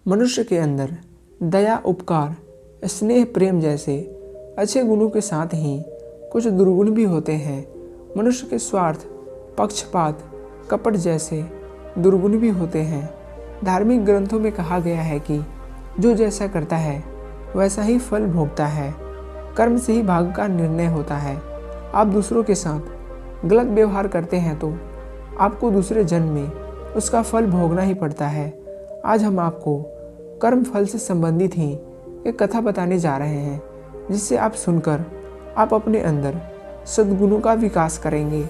मनुष्य के अंदर दया, उपकार, स्नेह, प्रेम जैसे अच्छे गुणों के साथ ही कुछ दुर्गुण भी होते हैं। मनुष्य के स्वार्थ, पक्षपात, कपट जैसे दुर्गुण भी होते हैं। धार्मिक ग्रंथों में कहा गया है कि जो जैसा करता है वैसा ही फल भोगता है। कर्म से ही भाग्य का निर्णय होता है। आप दूसरों के साथ गलत व्यवहार करते हैं तो आपको दूसरे जन्म में उसका फल भोगना ही पड़ता है। आज हम आपको कर्म फल से संबंधित ही एक कथा बताने जा रहे हैं, जिससे आप सुनकर आप अपने अंदर सद्गुणों का विकास करेंगे,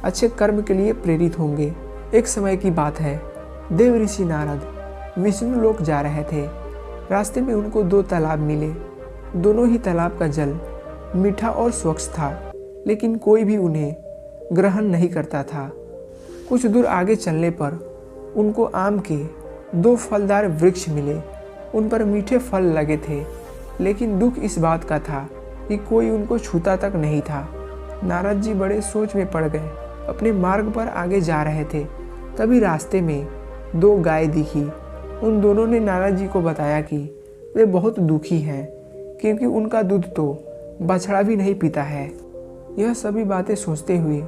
अच्छे कर्म के लिए प्रेरित होंगे। एक समय की बात है, देव ऋषि नारद विष्णु लोक जा रहे थे। रास्ते में उनको 2 तालाब मिले। दोनों ही तालाब का जल मीठा और स्वच्छ था, लेकिन कोई भी उन्हें ग्रहण नहीं करता था। कुछ दूर आगे चलने पर उनको आम के 2 फलदार वृक्ष मिले। उन पर मीठे फल लगे थे, लेकिन दुख इस बात का था कि कोई उनको छूता तक नहीं था। नारद जी बड़े सोच में पड़ गए। अपने मार्ग पर आगे जा रहे थे, तभी रास्ते में 2 गाय दिखी। उन दोनों ने नारद जी को बताया कि वे बहुत दुखी हैं, क्योंकि उनका दूध तो बछड़ा भी नहीं पीता है। यह सभी बातें सोचते हुए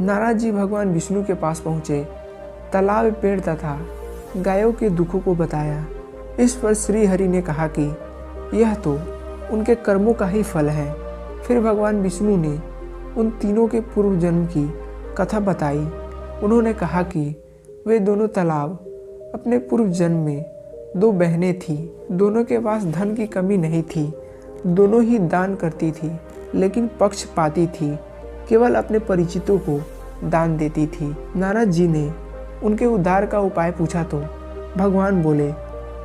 नारद जी भगवान विष्णु के पास पहुँचे। तालाब, पेड़ तथा गायों के दुखों को बताया। इस पर श्री हरि ने कहा कि यह तो उनके कर्मों का ही फल है। फिर भगवान विष्णु ने उन तीनों के पूर्व जन्म की कथा बताई। उन्होंने कहा कि वे दोनों तालाब अपने पूर्व जन्म में 2 बहनें थीं। दोनों के पास धन की कमी नहीं थी। दोनों ही दान करती थी, लेकिन पक्षपाती थी। केवल अपने परिचितों को दान देती थी। नारद जी ने उनके उद्धार का उपाय पूछा तो भगवान बोले,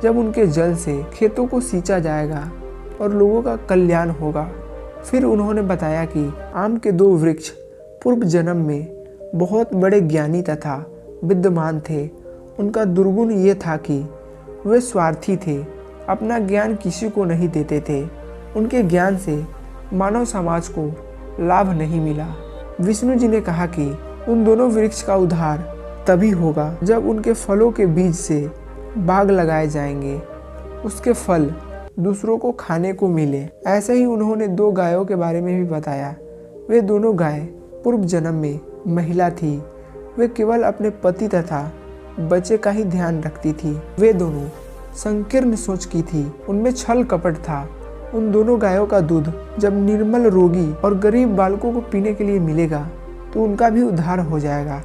जब उनके जल से खेतों को सींचा जाएगा और लोगों का कल्याण होगा। फिर उन्होंने बताया कि आम के 2 वृक्ष पूर्व जन्म में बहुत बड़े ज्ञानी तथा विद्वान थे। उनका दुर्गुण ये था कि वे स्वार्थी थे, अपना ज्ञान किसी को नहीं देते थे। उनके ज्ञान से मानव समाज को लाभ नहीं मिला। विष्णु जी ने कहा कि उन दोनों वृक्ष का उद्धार तभी होगा जब उनके फलों के बीज से बाग लगाए जाएंगे, उसके फल दूसरों को खाने को मिले। ऐसे ही उन्होंने 2 गायों के बारे में भी बताया। वे दोनों गाय पूर्व जन्म में महिला थी। वे केवल अपने पति तथा बच्चे का ही ध्यान रखती थी। वे दोनों संकीर्ण सोच की थी, उनमें छल कपट था। उन दोनों गायों का दूध जब निर्मल, रोगी और गरीब बालकों को पीने के लिए मिलेगा तो उनका भी उद्धार हो जाएगा।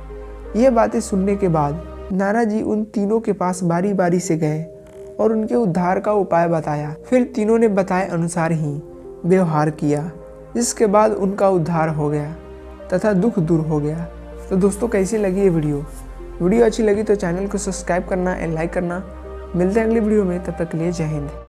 ये बातें सुनने के बाद नारद जी उन तीनों के पास बारी बारी से गए और उनके उद्धार का उपाय बताया। फिर तीनों ने बताए अनुसार ही व्यवहार किया, जिसके बाद उनका उद्धार हो गया तथा दुख दूर हो गया। तो दोस्तों, कैसी लगी ये वीडियो अच्छी लगी तो चैनल को सब्सक्राइब करना एंड लाइक करना। मिलते हैं अगली वीडियो में, तब तक के लिए जय हिंद।